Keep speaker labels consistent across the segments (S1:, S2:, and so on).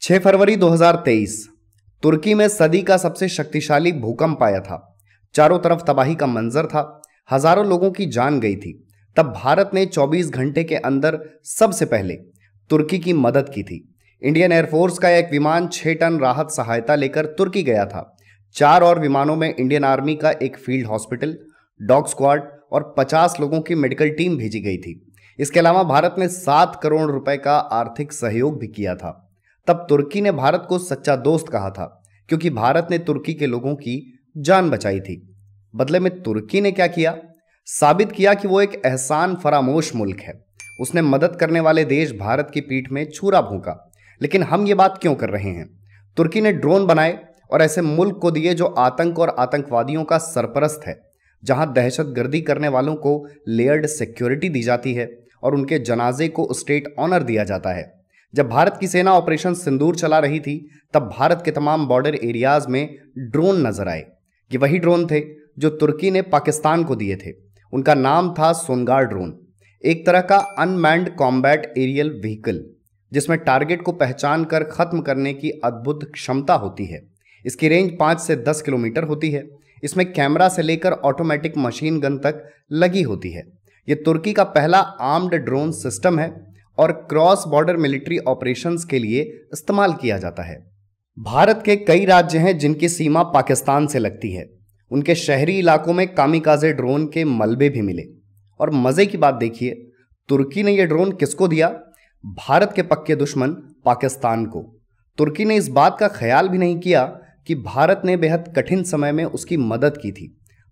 S1: 6 फरवरी 2023 तुर्की में सदी का सबसे शक्तिशाली भूकंप आया था। चारों तरफ तबाही का मंजर था। हजारों लोगों की जान गई थी। तब भारत ने 24 घंटे के अंदर सबसे पहले तुर्की की मदद की थी। इंडियन एयरफोर्स का एक विमान 6 टन राहत सहायता लेकर तुर्की गया था। 4 और विमानों में इंडियन आर्मी का एक फील्ड हॉस्पिटल, डॉग स्क्वाड और 50 लोगों की मेडिकल टीम भेजी गई थी। इसके अलावा भारत ने 7 करोड़ रुपए का आर्थिक सहयोग भी किया था। तब तुर्की ने भारत को सच्चा दोस्त कहा था, क्योंकि भारत ने तुर्की के लोगों की जान बचाई थी। बदले में तुर्की ने क्या किया? साबित किया कि वो एक एहसान फरामोश मुल्क है। उसने मदद करने वाले देश भारत की पीठ में छुरा भोंका। लेकिन हम ये बात क्यों कर रहे हैं? तुर्की ने ड्रोन बनाए और ऐसे मुल्क को दिए जो आतंक और आतंकवादियों का सरपरस्त है, जहां दहशतगर्दी करने वालों को लेयर्ड सिक्योरिटी दी जाती है और उनके जनाजे को स्टेट ऑनर दिया जाता है। जब भारत की सेना ऑपरेशन सिंदूर चला रही थी, तब भारत के तमाम बॉर्डर एरियाज में ड्रोन नजर आए। ये वही ड्रोन थे जो तुर्की ने पाकिस्तान को दिए थे। उनका नाम था सोनगार ड्रोन, एक तरह का अनमैन्ड कॉम्बैट एरियल व्हीकल, जिसमें टारगेट को पहचान कर खत्म करने की अद्भुत क्षमता होती है। इसकी रेंज 5 से 10 किलोमीटर होती है। इसमें कैमरा से लेकर ऑटोमेटिक मशीन गन तक लगी होती है। यह तुर्की का पहला आर्म्ड ड्रोन सिस्टम है और क्रॉस बॉर्डर मिलिट्री ऑपरेशंस के लिए इस्तेमाल किया जाता है। भारत के कई राज्य हैं जिनकी सीमा पाकिस्तान से लगती है। उनके शहरी इलाकों में कामिकाजे ड्रोन के मलबे भी मिले। और मजे की बात देखिए, तुर्की ने यह ड्रोन किसको दिया? भारत के पक्के दुश्मन पाकिस्तान को। तुर्की ने इस बात का ख्याल भी नहीं किया कि भारत ने बेहद कठिन समय में उसकी मदद की थी।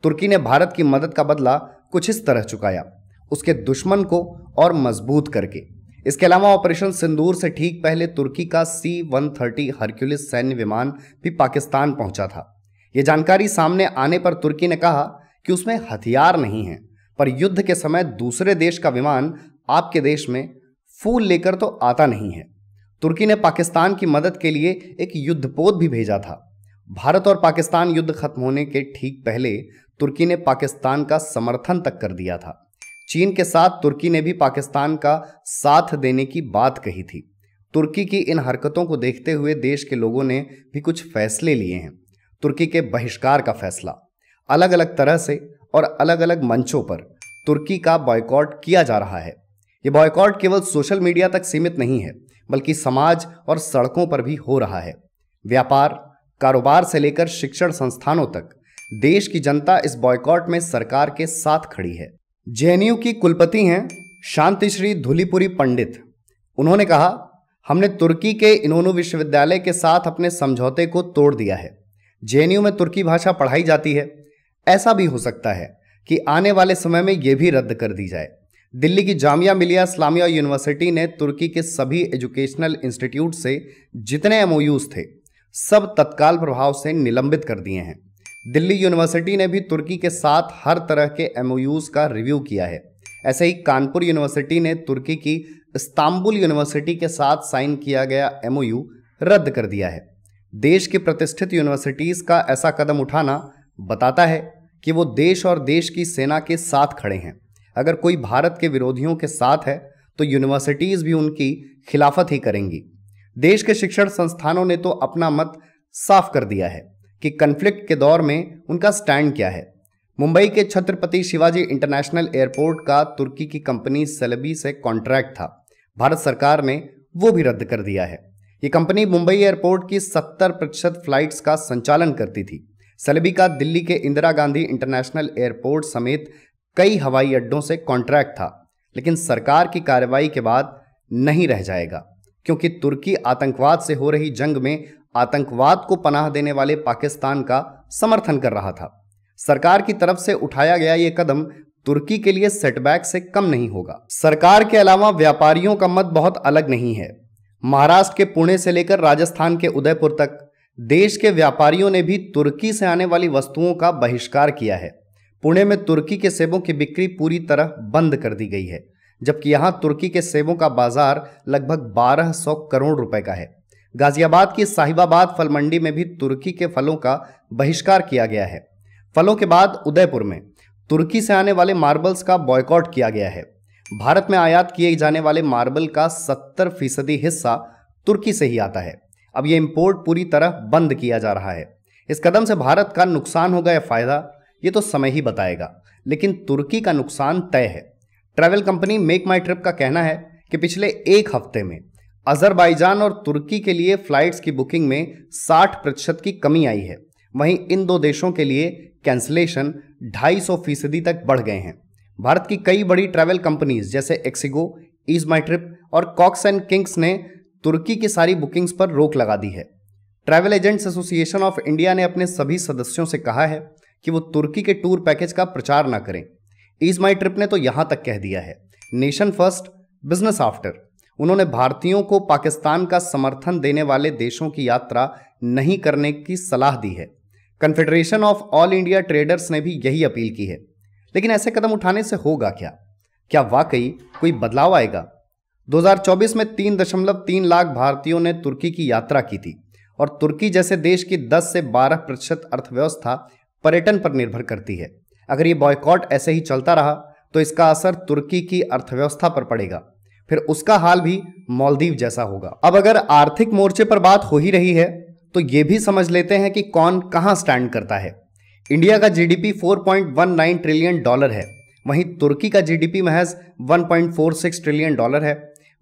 S1: तुर्की ने भारत की मदद का बदला कुछ इस तरह चुकाया, उसके दुश्मन को और मजबूत करके। इसके अलावा ऑपरेशन सिंदूर से ठीक पहले तुर्की का C-130 हरक्यूलिस सैन्य विमान भी पाकिस्तान पहुंचा था। यह जानकारी सामने आने पर तुर्की ने कहा कि उसमें हथियार नहीं है, पर युद्ध के समय दूसरे देश का विमान आपके देश में फूल लेकर तो आता नहीं है। तुर्की ने पाकिस्तान की मदद के लिए एक युद्धपोत भी भेजा था। भारत और पाकिस्तान युद्ध खत्म होने के ठीक पहले तुर्की ने पाकिस्तान का समर्थन तक कर दिया था। चीन के साथ तुर्की ने भी पाकिस्तान का साथ देने की बात कही थी। तुर्की की इन हरकतों को देखते हुए देश के लोगों ने भी कुछ फैसले लिए हैं। तुर्की के बहिष्कार का फैसला, अलग अलग तरह से और अलग अलग मंचों पर तुर्की का बॉयकॉट किया जा रहा है। ये बॉयकॉट केवल सोशल मीडिया तक सीमित नहीं है, बल्कि समाज और सड़कों पर भी हो रहा है। व्यापार, कारोबार से लेकर शिक्षण संस्थानों तक देश की जनता इस बॉयकॉट में सरकार के साथ खड़ी है। JNU की कुलपति हैं शांतिश्री धुलीपुरी पंडित। उन्होंने कहा, हमने तुर्की के इनोनू विश्वविद्यालय के साथ अपने समझौते को तोड़ दिया है। JNU में तुर्की भाषा पढ़ाई जाती है। ऐसा भी हो सकता है कि आने वाले समय में यह भी रद्द कर दी जाए। दिल्ली की जामिया मिलिया इस्लामिया यूनिवर्सिटी ने तुर्की के सभी एजुकेशनल इंस्टीट्यूट से जितने MOUs थे, सब तत्काल प्रभाव से निलंबित कर दिए हैं। दिल्ली यूनिवर्सिटी ने भी तुर्की के साथ हर तरह के MOUs का रिव्यू किया है। ऐसे ही कानपुर यूनिवर्सिटी ने तुर्की की इस्तांबुल यूनिवर्सिटी के साथ साइन किया गया MOU रद्द कर दिया है। देश की प्रतिष्ठित यूनिवर्सिटीज का ऐसा कदम उठाना बताता है कि वो देश और देश की सेना के साथ खड़े हैं। अगर कोई भारत के विरोधियों के साथ है तो यूनिवर्सिटीज भी उनकी खिलाफत ही करेंगी। देश के शिक्षण संस्थानों ने तो अपना मत साफ कर दिया है कि कन्फ्लिक्ट के दौर में उनका स्टैंड क्या है। मुंबई के छत्रपति शिवाजी इंटरनेशनल एयरपोर्ट का तुर्की की कंपनी सेलेबी से कॉन्ट्रैक्ट था। भारत सरकार ने वो भी रद्द कर दिया है। ये कंपनी मुंबई एयरपोर्ट की 70% फ्लाइट्स का संचालन करती थी। सेलेबी का दिल्ली के इंदिरा गांधी इंटरनेशनल एयरपोर्ट समेत कई हवाई अड्डों से कॉन्ट्रैक्ट था, लेकिन सरकार की कार्रवाई के बाद नहीं रह जाएगा, क्योंकि तुर्की आतंकवाद से हो रही जंग में आतंकवाद को पनाह देने वाले पाकिस्तान का समर्थन कर रहा था। सरकार की तरफ से उठाया गया यह कदम तुर्की के लिए सेटबैक से कम नहीं होगा। सरकार के अलावा व्यापारियों का मत बहुत अलग नहीं है। महाराष्ट्र के पुणे से लेकर राजस्थान के उदयपुर तक देश के व्यापारियों ने भी तुर्की से आने वाली वस्तुओं का बहिष्कार किया है। पुणे में तुर्की के सेबों की बिक्री पूरी तरह बंद कर दी गई है, जबकि यहां तुर्की के सेबों का बाजार लगभग 1200 करोड़ रुपए का है। गाजियाबाद की साहिबाबाद फल मंडी में भी तुर्की के फलों का बहिष्कार किया गया है। फलों के बाद उदयपुर में तुर्की से आने वाले मार्बल्स का बॉयकॉट किया गया है। भारत में आयात किए जाने वाले मार्बल का 70% हिस्सा तुर्की से ही आता है। अब ये इंपोर्ट पूरी तरह बंद किया जा रहा है। इस कदम से भारत का नुकसान होगा या फायदा, ये तो समय ही बताएगा, लेकिन तुर्की का नुकसान तय है। ट्रैवल कंपनी मेक माई ट्रिप का कहना है कि पिछले एक हफ्ते में अजरबैजान और तुर्की के लिए फ्लाइट्स की बुकिंग में 60% की कमी आई है। वहीं इन दो देशों के लिए कैंसिलेशन 250% तक बढ़ गए हैं। भारत की कई बड़ी ट्रैवल कंपनीज जैसे एक्सिगो, ईज माई ट्रिप और कॉक्स एंड किंग्स ने तुर्की की सारी बुकिंग्स पर रोक लगा दी है। Travel agents association of India ने अपने सभी सदस्यों से कहा है कि वो तुर्की के टूर पैकेज का प्रचार न करें। ईज माई ट्रिप ने तो यहां तक कह दिया है, नेशन फर्स्ट बिजनेस आफ्टर। उन्होंने भारतीयों को पाकिस्तान का समर्थन देने वाले देशों की यात्रा नहीं करने की सलाह दी है। Confederation of all India traders ने भी यही अपील की है। लेकिन ऐसे कदम उठाने से होगा क्या? क्या वाकई कोई बदलाव आएगा? 2024 में 3.3 लाख भारतीयों ने तुर्की की यात्रा की थी और तुर्की जैसे देश की 10 से 12% अर्थव्यवस्था पर्यटन पर निर्भर करती है। अगर ये बॉयकॉट ऐसे ही चलता रहा तो इसका असर तुर्की की अर्थव्यवस्था पर पड़ेगा, फिर उसका हाल भी मालदीव जैसा होगा। अब अगर आर्थिक मोर्चे पर बात हो ही रही है तो ये भी समझ लेते हैं कि कौन कहां स्टैंड करता है। इंडिया का जीडीपी 4.19 ट्रिलियन डॉलर है, वहीं तुर्की का जीडीपी महज 1.46 ट्रिलियन डॉलर है।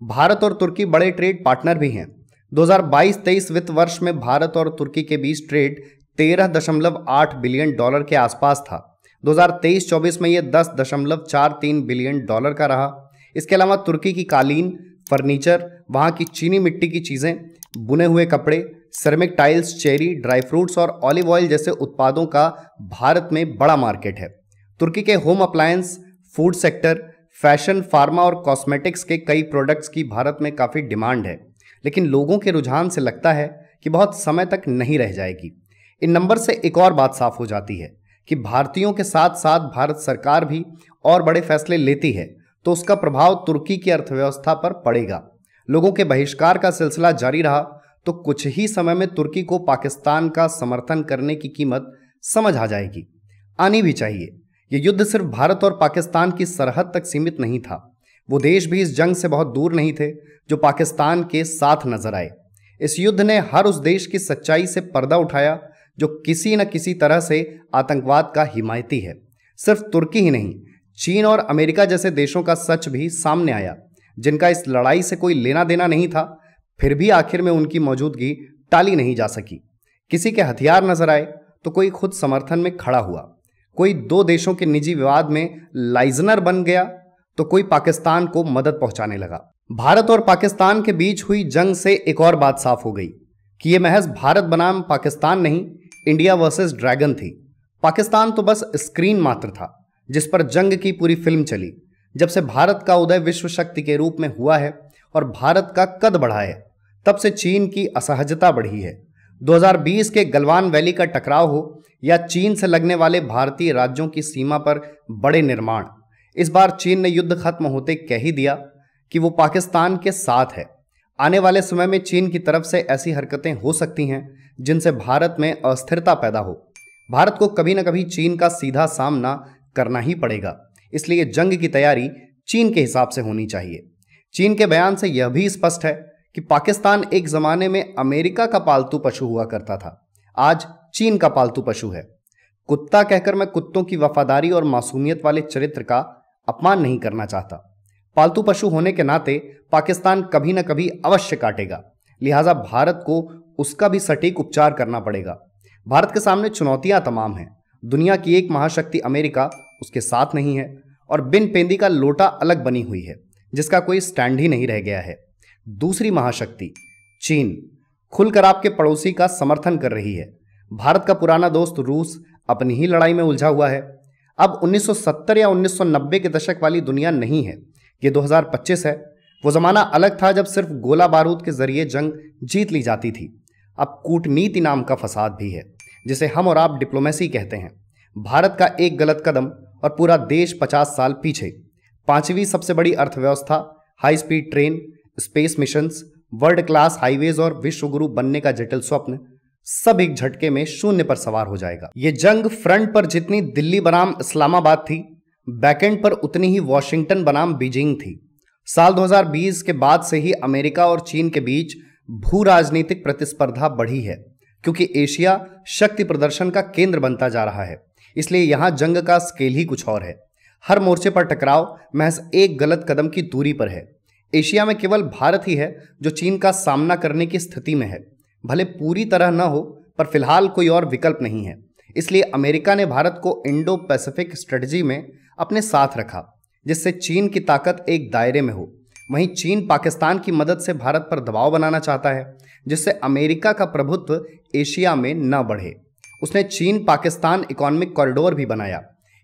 S1: भारत और तुर्की बड़े ट्रेड पार्टनर भी हैं। 2022-23 वित्त वर्ष में भारत और तुर्की के बीच ट्रेड 13.8 बिलियन डॉलर के आसपास था। 2023-24 में यह 10.43 बिलियन डॉलर का रहा। इसके अलावा तुर्की की कालीन, फर्नीचर, वहां की चीनी मिट्टी की चीजें, बुने हुए कपड़े, ceramic tiles, cherry, dry fruits और ऑलिव ऑयल जैसे उत्पादों का भारत में बड़ा मार्केट है। तुर्की के home appliance, food sector, fashion, pharma और कॉस्मेटिक्स के कई प्रोडक्ट्स की भारत में काफ़ी डिमांड है, लेकिन लोगों के रुझान से लगता है कि बहुत समय तक नहीं रह जाएगी। इन नंबर से एक और बात साफ हो जाती है कि भारतीयों के साथ साथ भारत सरकार भी और बड़े फैसले लेती है तो उसका प्रभाव तुर्की की अर्थव्यवस्था पर पड़ेगा। लोगों के बहिष्कार का सिलसिला जारी रहा तो कुछ ही समय में तुर्की को पाकिस्तान का समर्थन करने की कीमत समझ आ जाएगी। आनी भी चाहिए। ये युद्ध सिर्फ भारत और पाकिस्तान की सरहद तक सीमित नहीं था। वो देश भी इस जंग से बहुत दूर नहीं थे जो पाकिस्तान के साथ नजर आए। इस युद्ध ने हर उस देश की सच्चाई से पर्दा उठाया जो किसी न किसी तरह से आतंकवाद का हिमायती है। सिर्फ तुर्की ही नहीं, चीन और अमेरिका जैसे देशों का सच भी सामने आया, जिनका इस लड़ाई से कोई लेना देना नहीं था, फिर भी आखिर में उनकी मौजूदगी टाली नहीं जा सकी। किसी के हथियार नजर आए तो कोई खुद समर्थन में खड़ा हुआ, कोई दो देशों के निजी विवाद में लाइजनर बन गया तो कोई पाकिस्तान को मदद पहुंचाने लगा। भारत और पाकिस्तान के बीच हुई जंग से एक और बात साफ हो गई कि यह महज भारत बनाम पाकिस्तान नहीं, इंडिया वर्सेस ड्रैगन थी। पाकिस्तान तो बस स्क्रीन मात्र था जिस पर जंग की पूरी फिल्म चली। जब से भारत का उदय विश्व शक्ति के रूप में हुआ है और भारत का कद बढ़ा है, तब से चीन की असहजता बढ़ी है। 2020 के गलवान वैली का टकराव हो या चीन से लगने वाले भारतीय राज्यों की सीमा पर बड़े निर्माण, इस बार चीन ने युद्ध खत्म होते कह ही दिया कि वो पाकिस्तान के साथ है। आने वाले समय में चीन की तरफ से ऐसी हरकतें हो सकती हैं जिनसे भारत में अस्थिरता पैदा हो। भारत को कभी न कभी चीन का सीधा सामना करना ही पड़ेगा, इसलिए जंग की तैयारी चीन के हिसाब से होनी चाहिए। चीन के बयान से यह भी स्पष्ट है कि पाकिस्तान एक जमाने में अमेरिका का पालतू पशु हुआ करता था, आज चीन का पालतू पशु है। कुत्ता कहकर मैं कुत्तों की वफादारी और मासूमियत वाले चरित्र का अपमान नहीं करना चाहता। पालतू पशु होने के नाते पाकिस्तान कभी न कभी अवश्य काटेगा, लिहाजा भारत को उसका भी सटीक उपचार करना पड़ेगा। भारत के सामने चुनौतियां तमाम हैं। दुनिया की एक महाशक्ति अमेरिका उसके साथ नहीं है और बिन पेंदी का लोटा अलग बनी हुई है जिसका कोई स्टैंड ही नहीं रह गया है। दूसरी महाशक्ति चीन खुलकर आपके पड़ोसी का समर्थन कर रही है। भारत का पुराना दोस्त रूस अपनी ही लड़ाई में उलझा हुआ है। अब 1970 या 1990 के दशक वाली दुनिया नहीं है, ये 2025 है। वो जमाना अलग था जब सिर्फ गोला बारूद के जरिए जंग जीत ली जाती थी। अब कूटनीति नाम का फसाद भी है जिसे हम और आप डिप्लोमेसी कहते हैं। भारत का एक गलत कदम और पूरा देश 50 साल पीछे। 5वीं सबसे बड़ी अर्थव्यवस्था, high speed train, space missions, world class highways और विश्व गुरु बनने का जटिल स्वप्न सब एक झटके में शून्य पर सवार हो जाएगा। ये जंग फ्रंट पर जितनी दिल्ली बनाम इस्लामाबाद थी, बैकएंड पर उतनी ही वॉशिंगटन बनाम बीजिंग थी। साल 2020 के बाद से ही अमेरिका और चीन के बीच भू राजनीतिक प्रतिस्पर्धा बढ़ी है क्योंकि एशिया शक्ति प्रदर्शन का केंद्र बनता जा रहा है। इसलिए यहां जंग का स्केल ही कुछ और है। हर मोर्चे पर टकराव महज एक गलत कदम की दूरी पर है। एशिया में केवल भारत ही है जो चीन का सामना करने की स्थिति में है। भले पूरी तरह न हो, पर फिलहाल कोई और विकल्प नहीं है। इसलिए अमेरिका ने भारत को इंडो पैसिफिक स्ट्रेटजी में अपने साथ रखा, जिससे चीन की ताकत एक दायरे में हो। वहीं चीन पाकिस्तान की मदद से भारत पर दबाव बनाना चाहता है, जिससे अमेरिका का प्रभुत्व एशिया में न बढ़े। उसने चीन पाकिस्तान इकोनॉमिक कॉरिडोर भी बनाया।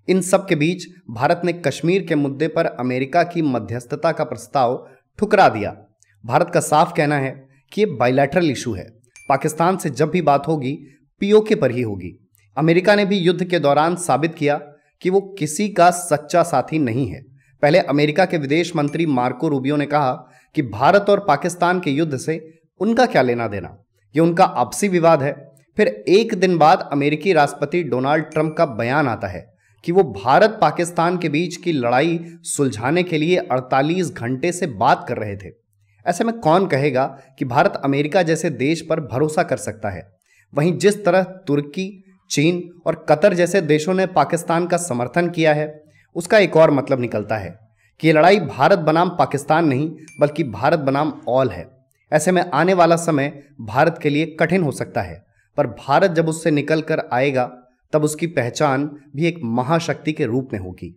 S1: इन सब के बीच भारत ने कश्मीर के मुद्दे पर अमेरिका की मध्यस्थता का प्रस्ताव ठुकरा दिया। भारत का साफ कहना है कि ये बायलैटरल इशू है। पाकिस्तान से जब भी बात होगी पीओके पर ही होगी। अमेरिका ने भी युद्ध के दौरान साबित किया कि वो किसी का सच्चा साथी नहीं है। पहले अमेरिका के विदेश मंत्री मार्को रूबियो ने कहा कि भारत और पाकिस्तान के युद्ध से उनका क्या लेना देना, ये उनका आपसी विवाद है। फिर एक दिन बाद अमेरिकी राष्ट्रपति डोनाल्ड ट्रंप का बयान आता है कि वो भारत पाकिस्तान के बीच की लड़ाई सुलझाने के लिए 48 घंटे से बात कर रहे थे। ऐसे में कौन कहेगा कि भारत अमेरिका जैसे देश पर भरोसा कर सकता है। वहीं जिस तरह तुर्की, चीन और कतर जैसे देशों ने पाकिस्तान का समर्थन किया है, उसका एक और मतलब निकलता है कि ये लड़ाई भारत बनाम पाकिस्तान नहीं, बल्कि भारत बनाम ऑल है। ऐसे में आने वाला समय भारत के लिए कठिन हो सकता है, पर भारत जब उससे निकल कर आएगा तब उसकी पहचान भी एक महाशक्ति के रूप में होगी।